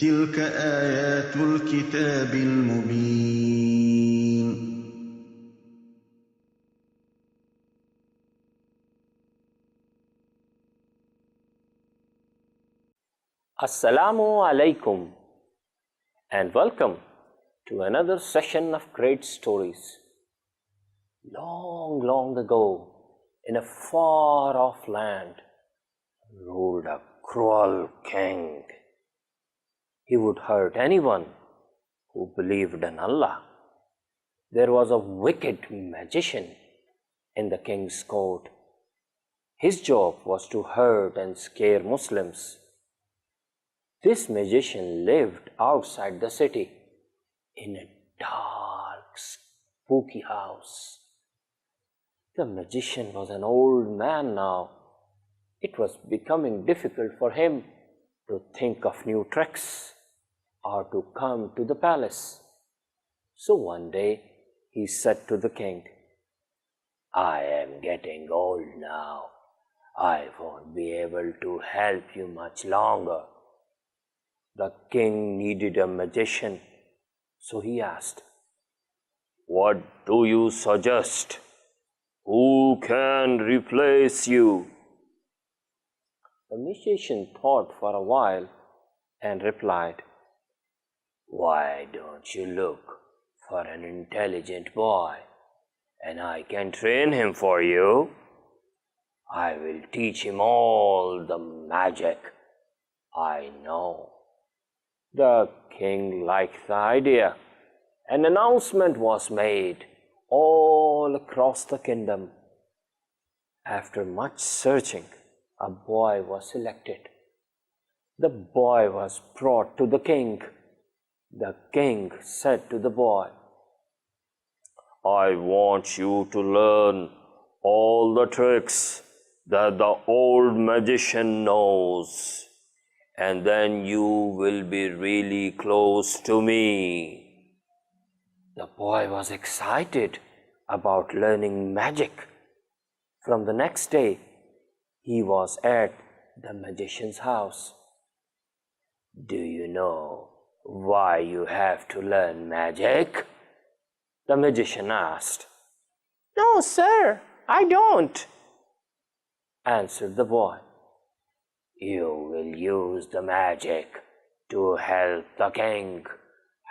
تِلْكَ آيَاتُ الْكِتَابِ الْمُبِينِ. Assalamu alaikum and welcome to another session of great stories. Long, long ago, in a far-off land, ruled a cruel king. He would hurt anyone who believed in Allah. There was a wicked magician in the king's court. His job was to hurt and scare Muslims. This magician lived outside the city in a dark, spooky house. The magician was an old man now. It was becoming difficult for him to think of new tricks or to come to the palace. So one day he said to the king, "I am getting old now. I won't be able to help you much longer." The king needed a magician, so he asked, "What do you suggest? Who can replace you?" The magician thought for a while and replied, "Why don't you look for an intelligent boy, and I can train him for you? I will teach him all the magic I know." The king liked the idea. An announcement was made all across the kingdom. After much searching, a boy was selected. The boy was brought to the king. The king said to the boy, "I want you to learn all the tricks that the old magician knows, and then you will be really close to me." The boy was excited about learning magic. From the next day, he was at the magician's house. "Do you know why you have to learn magic?" the magician asked. "No, sir, I don't," answered the boy. "You will use the magic to help the king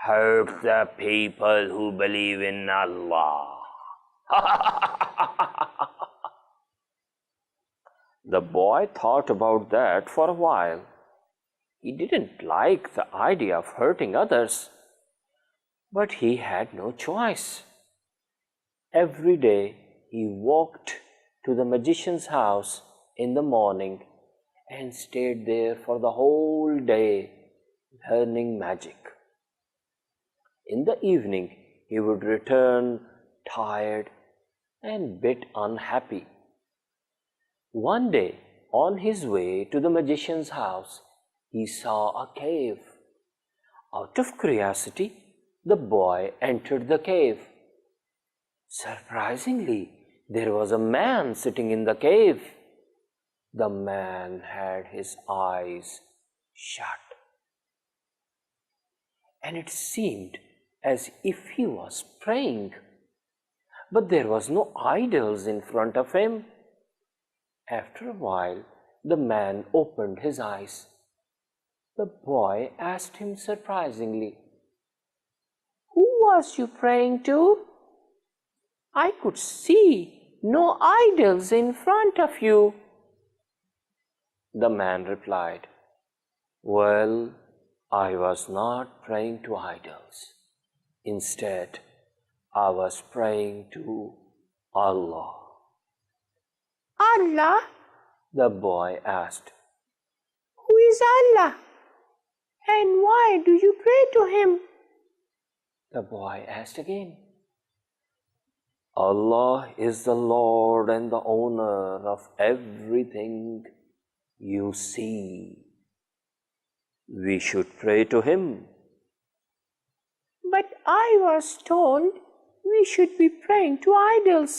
hurt the people who believe in Allah." The boy thought about that for a while. He didn't like the idea of hurting others, but he had no choice. Every day he walked to the magician's house in the morning and stayed there for the whole day learning magic. In the evening, he would return tired and a bit unhappy. One day, on his way to the magician's house, he saw a cave. Out of curiosity, the boy entered the cave. Surprisingly, there was a man sitting in the cave. The man had his eyes shut, and it seemed as if he was praying, but there was no idols in front of him. After a while, the man opened his eyes. The boy asked him surprisingly, "Who was you praying to? I could see no idols in front of you." The man replied, "Well, I was not praying to idols. Instead, I was praying to Allah." "Allah?" the boy asked. "Who is Allah? And why do you pray to him?" The boy asked again. "Allah is the Lord and the owner of everything you see. We should pray to him." "But I was told we should be praying to idols."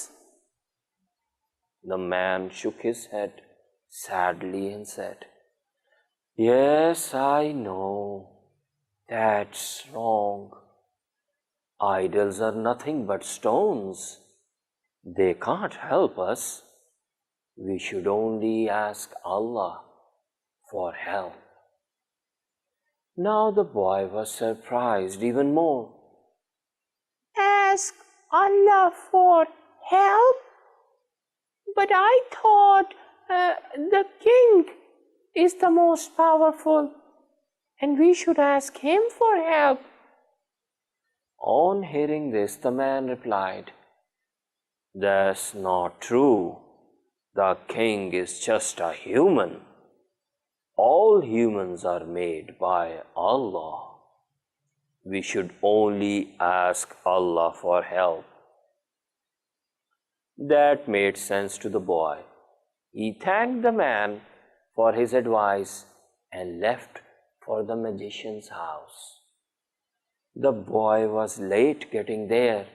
The man shook his head sadly and said, "Yes, I know. That's wrong. Idols are nothing but stones. They can't help us. We should only ask Allah for help. Now the boy was surprised even more. Ask Allah for help? But I thought the king is the most powerful and we should ask him for help. On hearing this, the man replied, "That's not true. The king is just a human. All humans are made by Allah. We should only ask Allah for help." That made sense to the boy. He thanked the man for his advice and left for the magician's house. The boy was late getting there.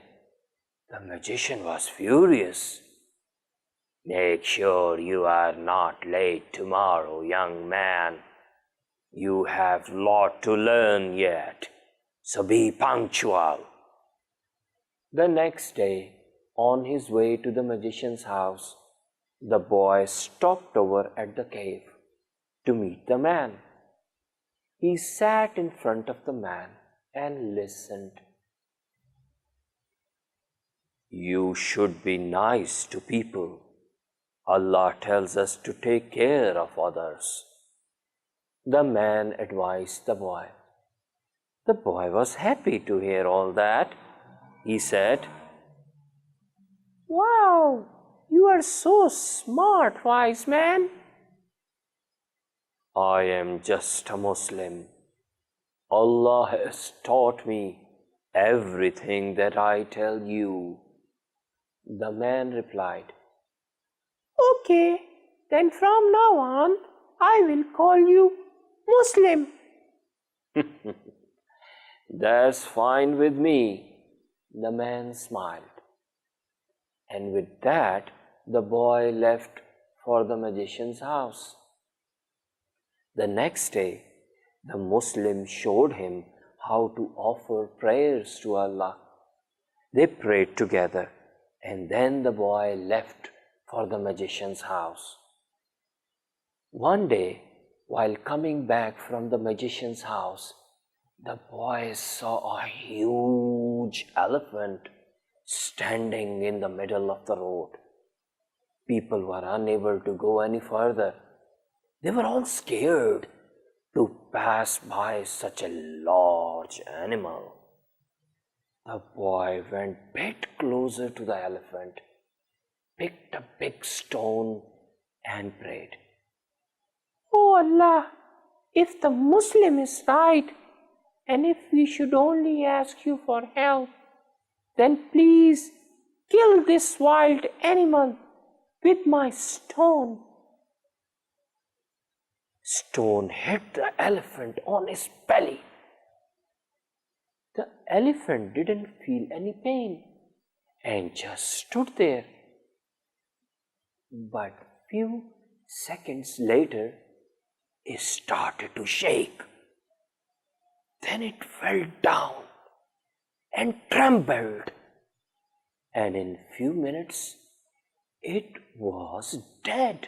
The magician was furious. "Make sure you are not late tomorrow, young man. You have a lot to learn yet, so be punctual." The next day, on his way to the magician's house, the boy stopped over at the cave to meet the man. He sat in front of the man and listened. "You should be nice to people. Allah tells us to take care of others," the man advised the boy. The boy was happy to hear all that. He said, Wow, you are so smart, wise man. "I am just a Muslim. Allah has taught me everything that I tell you," the man replied. Okay, then from now on, I will call you Muslim. "That's fine with me," the man smiled. And with that, the boy left for the magician's house. The next day, the Muslim showed him how to offer prayers to Allah. They prayed together, and then the boy left for the magician's house. One day, while coming back from the magician's house, the boy saw a huge elephant standing in the middle of the road. People were unable to go any further. They were all scared to pass by such a large animal. The boy went a bit closer to the elephant, picked a big stone and prayed. Oh Allah, if the Muslim is right, and if we should only ask you for help, then please kill this wild animal with my stone. Stone hit the elephant on his belly. The elephant didn't feel any pain and just stood there. But few seconds later, it started to shake. Then it fell down and trembled, and in few minutes it was dead.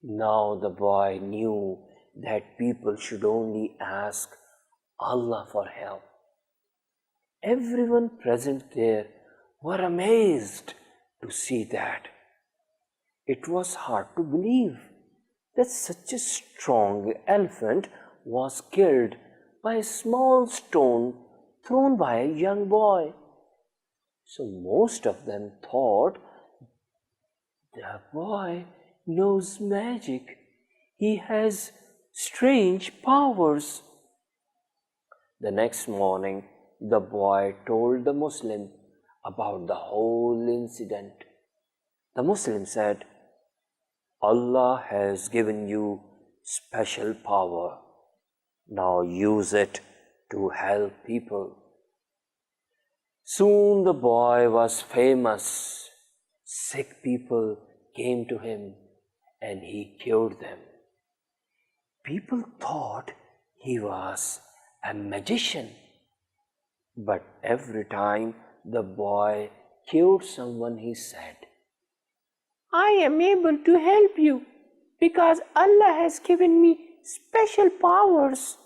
Now the boy knew that people should only ask Allah for help. Everyone present there were amazed to see that. It was hard to believe that such a strong elephant was killed by a small stone thrown by a young boy. So most of them thought, the boy knows magic. He has strange powers. The next morning, the boy told the Muslim about the whole incident. The Muslim said, Allah has given you special power. Now use it to help people. Soon the boy was famous. Sick people came to him and he cured them. People thought he was a magician. But every time the boy cured someone, he said, I am able to help you because Allah has given me special powers.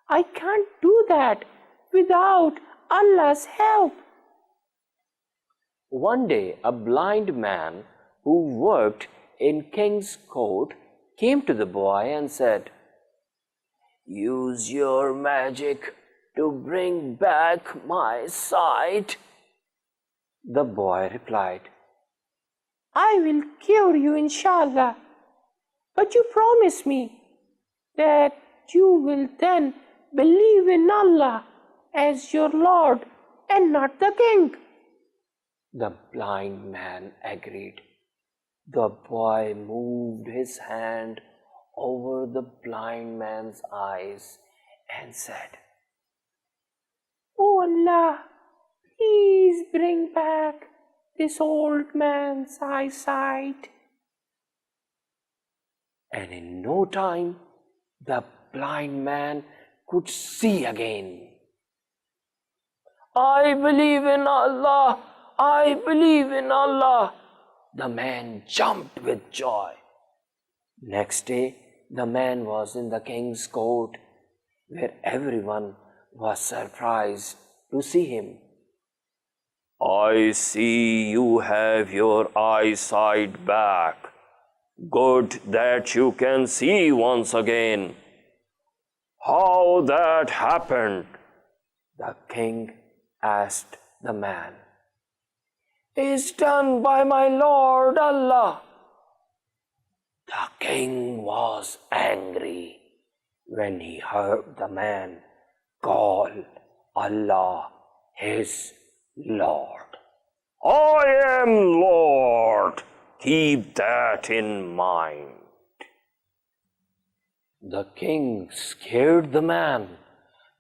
I can't do that without Allah's help. One day, a blind man who worked in king's court came to the boy and said, Use your magic to bring back my sight. The boy replied, I will cure you, inshallah, but you promise me that you will then believe in Allah as your Lord and not the king. The blind man agreed. The boy moved his hand over the blind man's eyes and said, Oh Allah, please bring back this old man's eyesight. And in no time, the blind man could see again. I believe in Allah! I believe in Allah! The man jumped with joy. Next day, the man was in the king's court, where everyone was surprised to see him. I see you have your eyesight back. Good that you can see once again. How that happened? The king asked the man. Is done by my Lord Allah. The king was angry when he heard the man call Allah his Lord. I am Lord. Keep that in mind. The king scared the man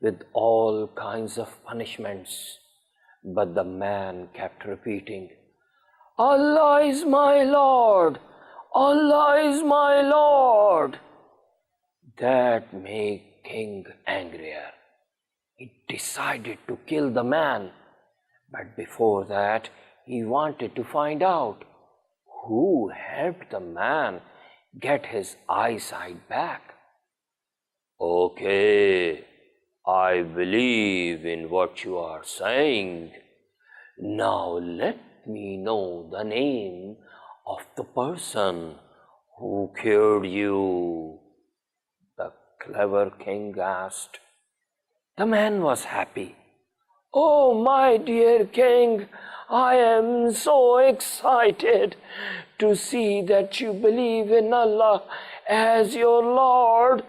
with all kinds of punishments, but the man kept repeating, Allah is my Lord. Allah is my Lord. That made king angrier. He decided to kill the man, but before that he wanted to find out who helped the man get his eyesight back. Okay, I believe in what you are saying. Now let me know the name of the person who cured you. The clever king asked. The man was happy. Oh, my dear king, I am so excited to see that you believe in Allah as your Lord.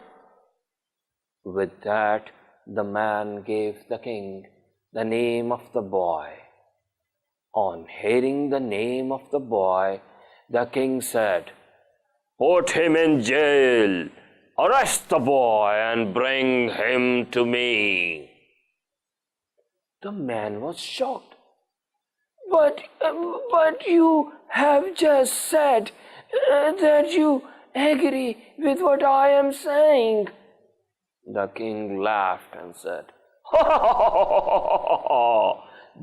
With that, the man gave the king the name of the boy. On hearing the name of the boy, the king said, Put him in jail. Arrest the boy and bring him to me. The man was shocked. But you have just said that you agree with what I am saying. The king laughed and said,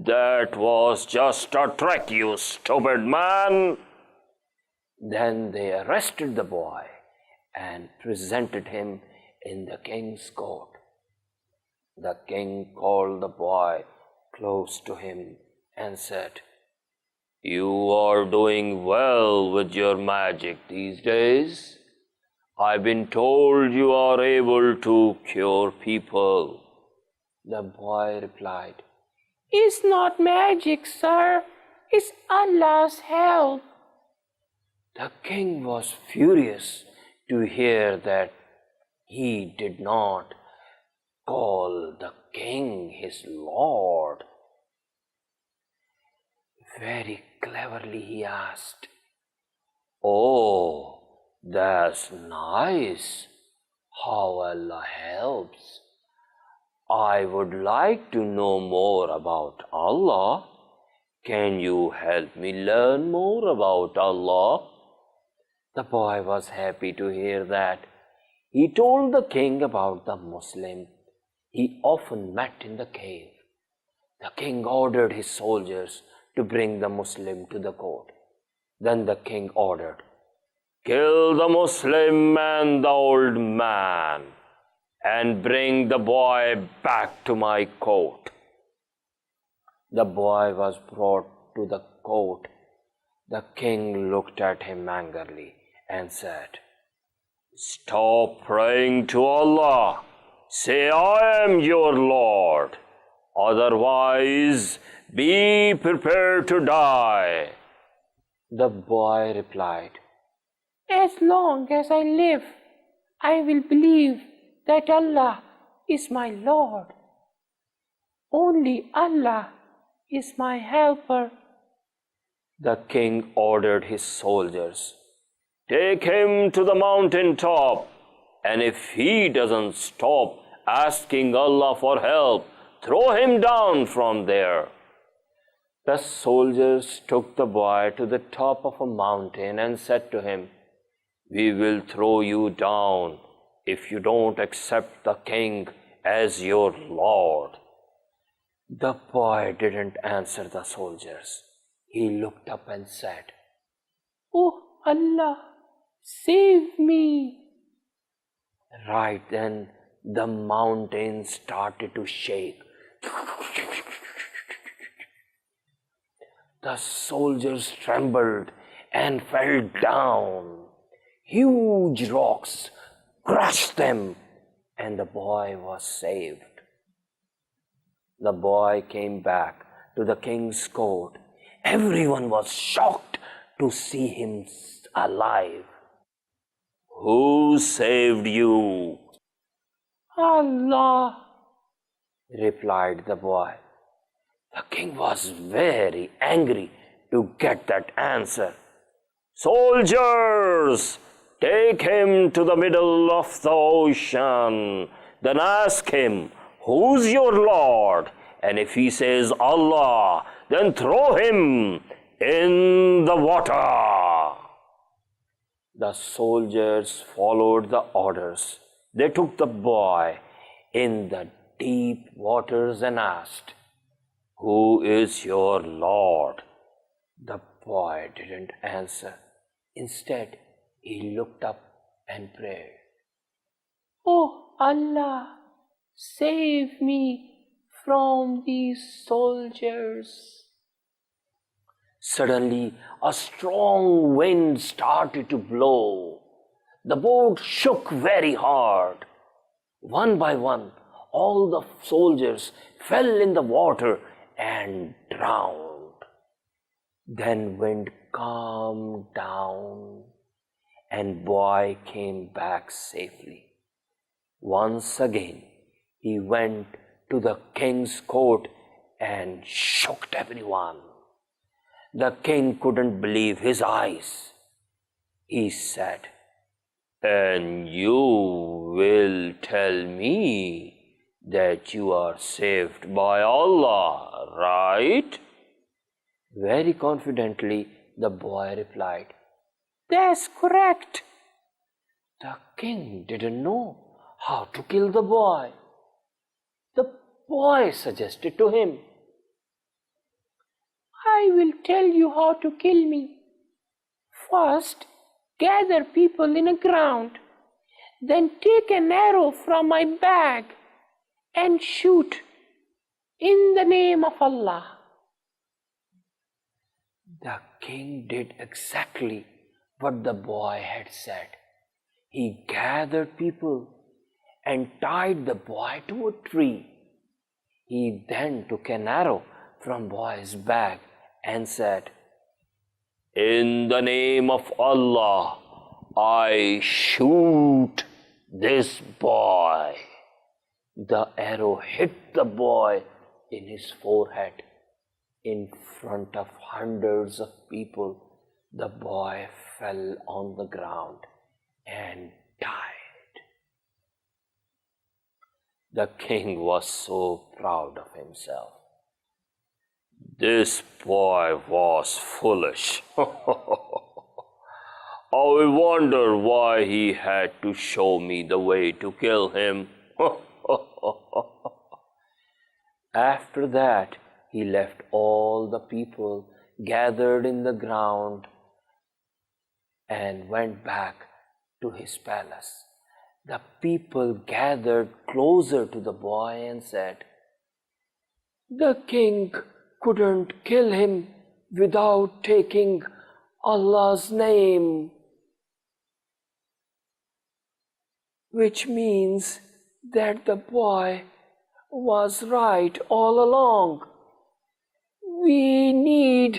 That was just a trick, you stupid man. Then they arrested the boy and presented him in the king's court. The king called the boy close to him and said, You are doing well with your magic these days. I've been told you are able to cure people. The boy replied, It's not magic, sir. It's Allah's help. The king was furious to hear that he did not call the king his Lord. Very cleverly he asked, Oh, that's nice how Allah helps. I would like to know more about Allah. Can you help me learn more about Allah? The boy was happy to hear that. He told the king about the Muslim he often met in the cave. The king ordered his soldiers to bring the Muslim to the court. Then the king ordered, "Kill the Muslim and the old man, and bring the boy back to my court." The boy was brought to the court. The king looked at him angrily and said, "Stop praying to Allah. Say, 'I am your Lord.' Otherwise, be prepared to die." The boy replied, As long as I live, I will believe that Allah is my Lord. Only Allah is my helper. The king ordered his soldiers, "Take him to the mountain top, and if he doesn't stop asking Allah for help, throw him down from there." The soldiers took the boy to the top of a mountain and said to him, "We will throw you down if you don't accept the king as your Lord." The boy didn't answer the soldiers. He looked up and said, Oh Allah, save me. Right then, the mountain started to shake. The soldiers trembled and fell down. Huge rocks crushed them, and the boy was saved. The boy came back to the king's court. Everyone was shocked to see him alive. "Who saved you?" Allah, replied the boy. The king was very angry to get that answer. "Soldiers, take him to the middle of the ocean. Then ask him, 'Who's your Lord?' And if he says Allah, then throw him in the water." The soldiers followed the orders. They took the boy in the deep waters and asked, "Who is your Lord?" The boy didn't answer. Instead, he looked up and prayed, Oh Allah, save me from these soldiers. Suddenly, a strong wind started to blow. The boat shook very hard. One by one, all the soldiers fell in the water and drowned. Then wind calmed down and boy came back safely. Once again, he went to the king's court and shocked everyone. The king couldn't believe his eyes. He said, "And you will tell me that you are saved by Allah, right?" Very confidently, the boy replied, That's correct. The king didn't know how to kill the boy. The boy suggested to him, I will tell you how to kill me. First, gather people in a ground. Then take an arrow from my bag and shoot in the name of Allah. The king did exactly what the boy had said. He gathered people and tied the boy to a tree. He then took an arrow from boy's bag and said, "In the name of Allah, I shoot this boy." The arrow hit the boy in his forehead. In front of hundreds of people, the boy fell on the ground and died. The king was so proud of himself. This boy was foolish. I wonder why he had to show me the way to kill him. After that, he left all the people gathered in the ground and went back to his palace. The people gathered closer to the boy and said, "The king couldn't kill him without taking Allah's name," which means that the boy was right all along. "We need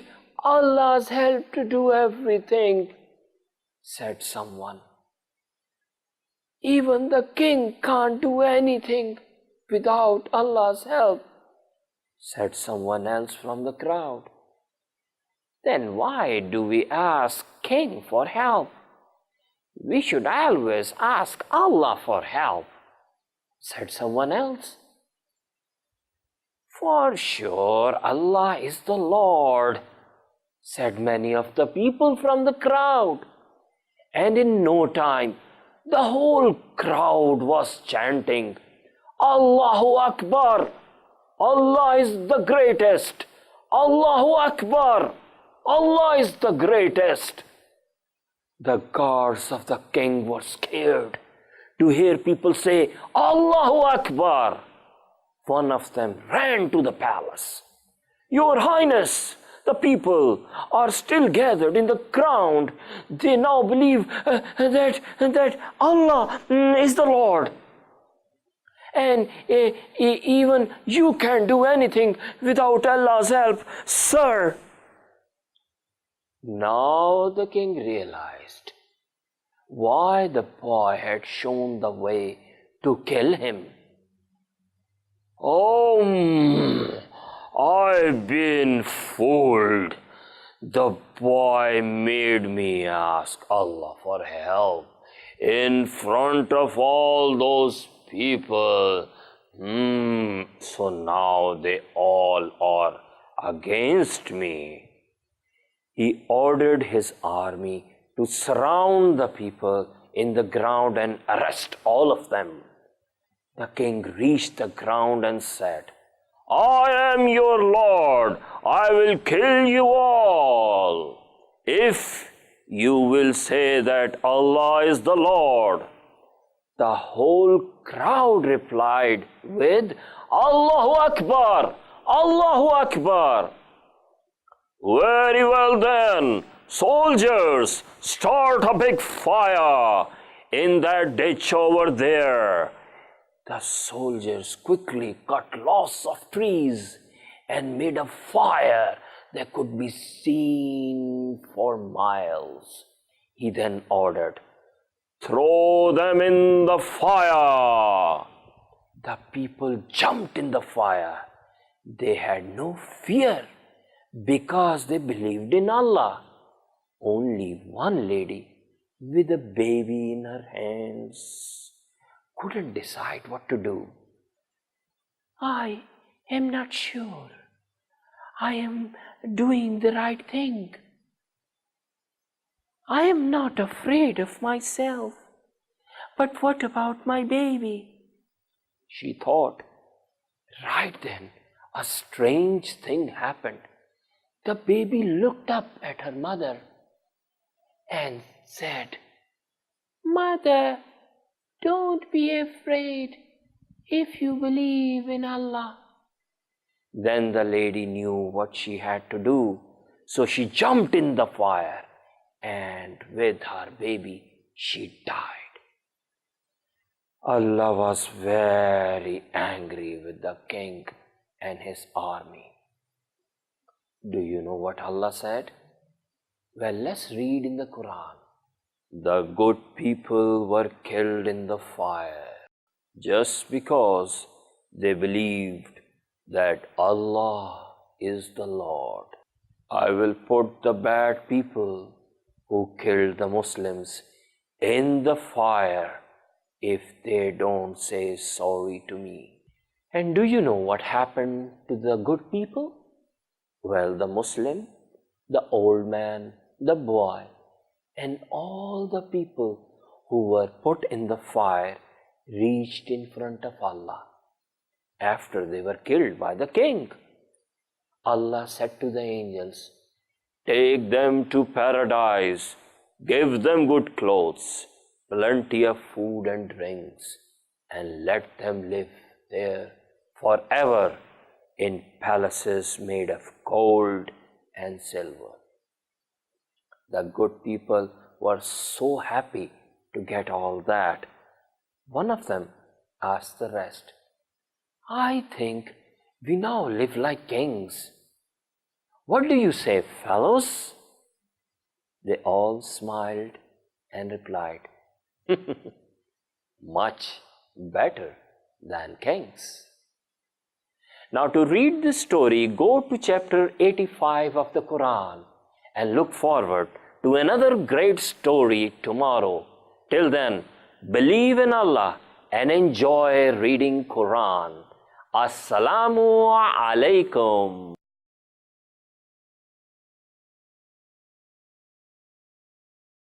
Allah's help to do everything," said someone. "Even the king can't do anything without Allah's help," said someone else from the crowd. "Then why do we ask king for help? We should always ask Allah for help," said someone else. "For sure, Allah is the Lord," said many of the people from the crowd. And in no time, the whole crowd was chanting, "Allahu Akbar! Allah is the greatest! Allahu Akbar! Allah is the greatest!" The guards of the king were scared to hear people say, "Allahu Akbar." One of them ran to the palace. "Your Highness, the people are still gathered in the ground. They now believe that Allah is the Lord. And even you can't do anything without Allah's help, sir." Now the king realized why the boy had shown the way to kill him. "Oh, I've been fooled. The boy made me ask Allah for help in front of all those people. So now they all are against me." He ordered his army to surround the people in the ground and arrest all of them. The king reached the ground and said, "I am your Lord. I will kill you all if you will say that Allah is the Lord." The whole crowd replied with, "Allahu Akbar! Allahu Akbar!" "Very well then, soldiers, start a big fire in that ditch over there." The soldiers quickly cut lots of trees and made a fire that could be seen for miles. He then ordered, "Throw them in the fire." The people jumped in the fire. They had no fear because they believed in Allah. Only one lady with a baby in her hands couldn't decide what to do. "I am not sure. I am doing the right thing. I am not afraid of myself. But what about my baby?" she thought. Right then, a strange thing happened. The baby looked up at her mother and said, "Mother, don't be afraid if you believe in Allah." Then the lady knew what she had to do, so she jumped in the fire, and with her baby she died. Allah was very angry with the king and his army. Do you know what Allah said? Well, let's read in the Quran. The good people were killed in the fire just because they believed that Allah is the Lord. I will put the bad people who killed the Muslims in the fire if they don't say sorry to me. And do you know what happened to the good people? Well, the Muslim, the old man, the boy, and all the people who were put in the fire reached in front of Allah. after they were killed by the king. Allah said to the angels, "Take them to paradise, give them good clothes, plenty of food and drinks, and let them live there forever in palaces made of gold and silver." The good people were so happy to get all that. One of them asked the rest, "I think we now live like kings. What do you say, fellows?" They all smiled and replied, "Much better than kings." Now, to read this story, go to chapter 85 of the Quran and look forward to another great story tomorrow. Till then, believe in Allah and enjoy reading Quran. Assalamu alaikum.